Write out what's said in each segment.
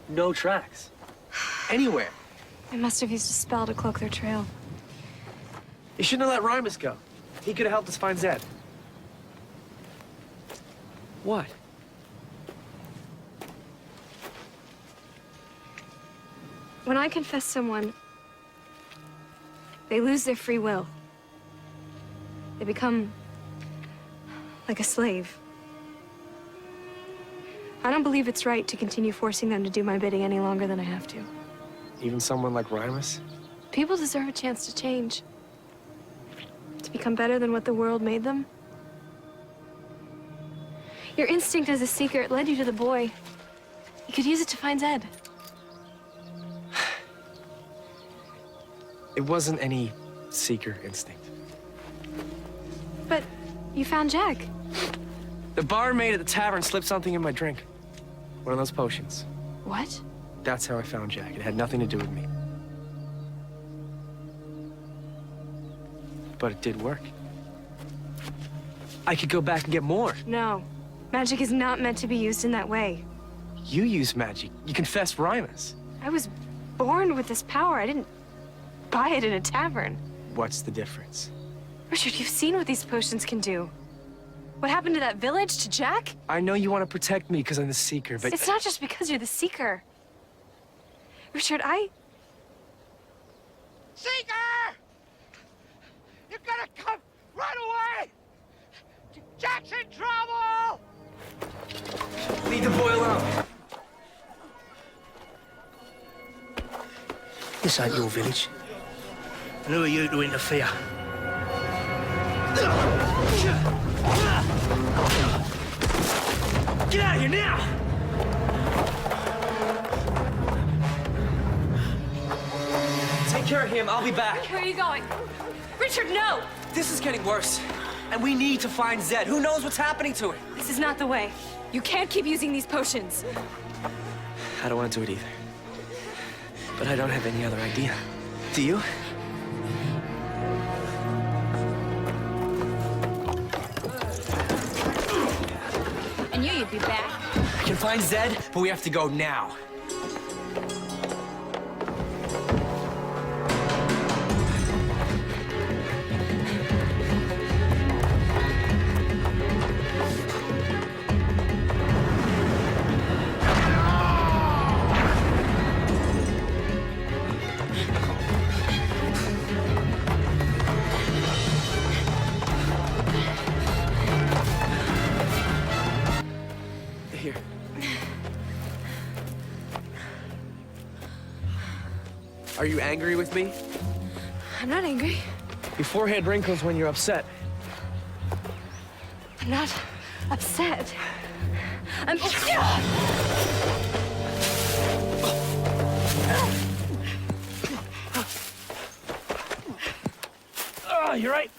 No tracks. Anywhere. They must have used a spell to cloak their trail. You shouldn't have let Rymus go. He could have helped us find Zed. What? When I confess someone, they lose their free will. They become like a slave. I don't believe it's right to continue forcing them to do my bidding any longer than I have to. Even someone like Rymus? People deserve a chance to change. To become better than what the world made them. Your instinct as a seeker led you to the boy. You could use it to find Zed. It wasn't any seeker instinct. But you found Jack. The barmaid at the tavern slipped something in my drink. One of those potions. What? That's how I found Jack. It had nothing to do with me. But it did work. I could go back and get more. No. Magic is not meant to be used in that way. You use magic. You confessed Rymus. I was born with this power. I didn't buy it in a tavern. What's the difference? Richard, you've seen what these potions can do. What happened to that village, to Jack? I know you want to protect me because I'm the Seeker, but... It's not just because you're the Seeker. Richard, Seeker! You gotta come right away! Jack's in trouble! Leave the boy alone. This ain't your village. And who are you to interfere? Get out of here now! Take care of him. I'll be back. Where are you going? Richard, no! This is getting worse. And we need to find Zed. Who knows what's happening to it? This is not the way. You can't keep using these potions. I don't want to do it either. But I don't have any other idea. Do you? I knew you'd be back. I can find Zed, but we have to go now. Here. Are you angry with me? I'm not angry. Your forehead wrinkles when you're upset. I'm not upset. I'm... Oh, you're right.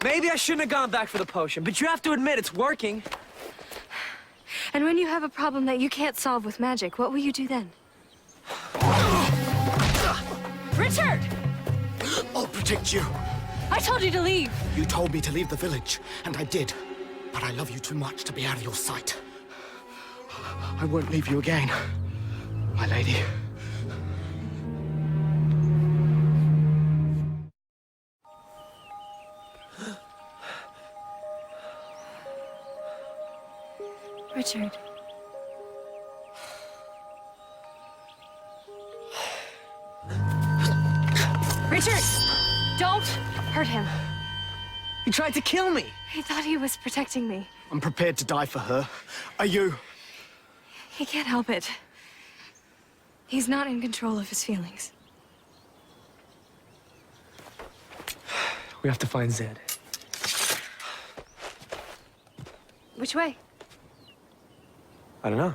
Maybe I shouldn't have gone back for the potion, but you have to admit it's working. And when you have a problem that you can't solve with magic, what will you do then? Richard! I'll protect you. I told you to leave. You told me to leave the village, and I did. But I love you too much to be out of your sight. I won't leave you again, my lady. Richard. Richard! Don't hurt him. You tried to kill me. He thought he was protecting me. I'm prepared to die for her. Are you? He can't help it. He's not in control of his feelings. We have to find Zed. Which way? I don't know.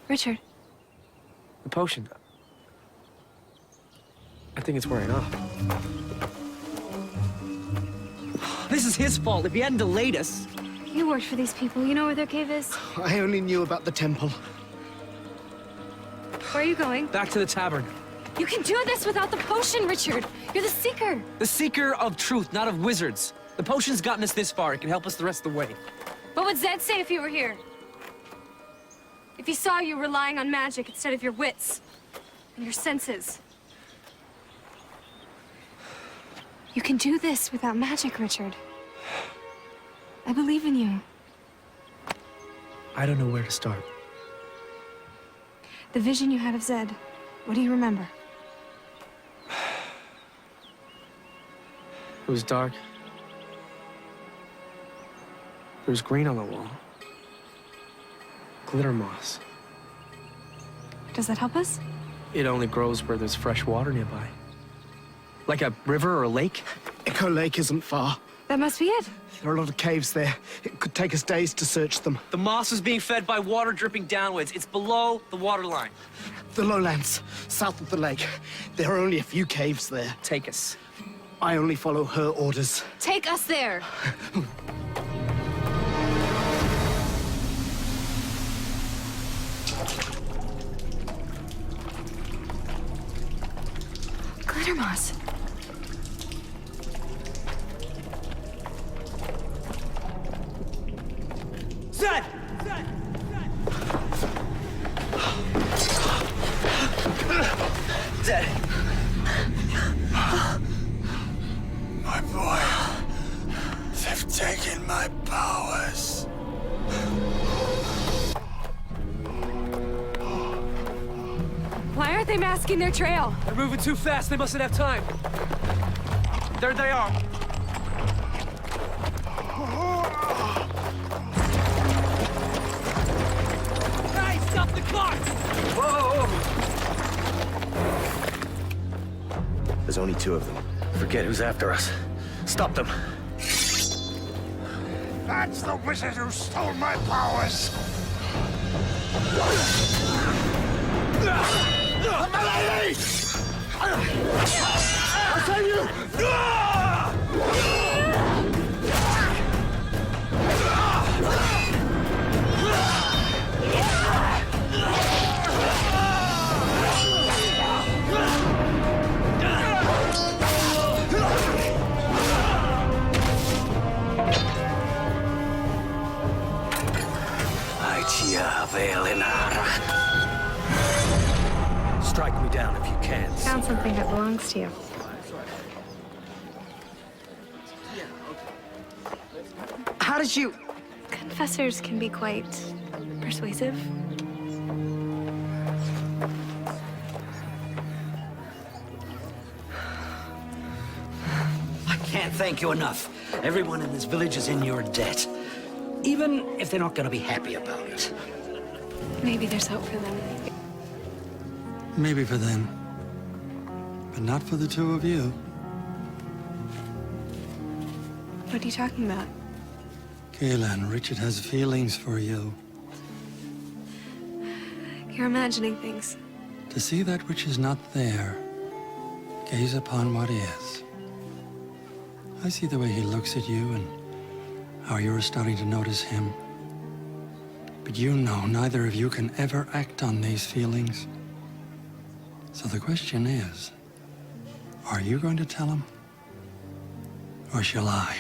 Richard. The potion. I think it's wearing off. This is his fault. If he hadn't delayed us. You worked for these people. You know where their cave is? I only knew about the temple. Where are you going? Back to the tavern. You can do this without the potion, Richard. You're the Seeker. The Seeker of truth, not of wizards. The potion's gotten us this far. It can help us the rest of the way. What would Zed say if he were here? If he saw you relying on magic instead of your wits and your senses? You can do this without magic, Richard. I believe in you. I don't know where to start. The vision you had of Zed, what do you remember? It was dark. There was green on the wall. Glitter moss. Does that help us? It only grows where there's fresh water nearby. Like a river or a lake. Echo Lake isn't far. That must be it. There are a lot of caves there. It could take us days to search them. The moss is being fed by water dripping downwards. It's below the water line. The lowlands, south of the lake. There are only a few caves there. Take us. I only follow her orders. Take us there. Glitter moss. Zed! Zed! My boy, they've taken my powers. Why aren't they masking their trail? They're moving too fast. They mustn't have time. There they are. Guys, stop the car! Whoa! There's only two of them. Forget who's after us. Stop them. That's the wizard who stole my powers. My lady! I tell you! Strike me down if you can. Found something that belongs to you. How did you... Confessors can be quite persuasive. I can't thank you enough. Everyone in this village is in your debt. Even if they're not gonna be happy about it. Maybe there's hope for them. Maybe for them, but not for the two of you. What are you talking about? Kahlan, Richard has feelings for you. You're imagining things. To see that which is not there, gaze upon what is. I see the way he looks at you and how you're starting to notice him. But you know neither of you can ever act on these feelings. So the question is, are you going to tell him? Or shall I?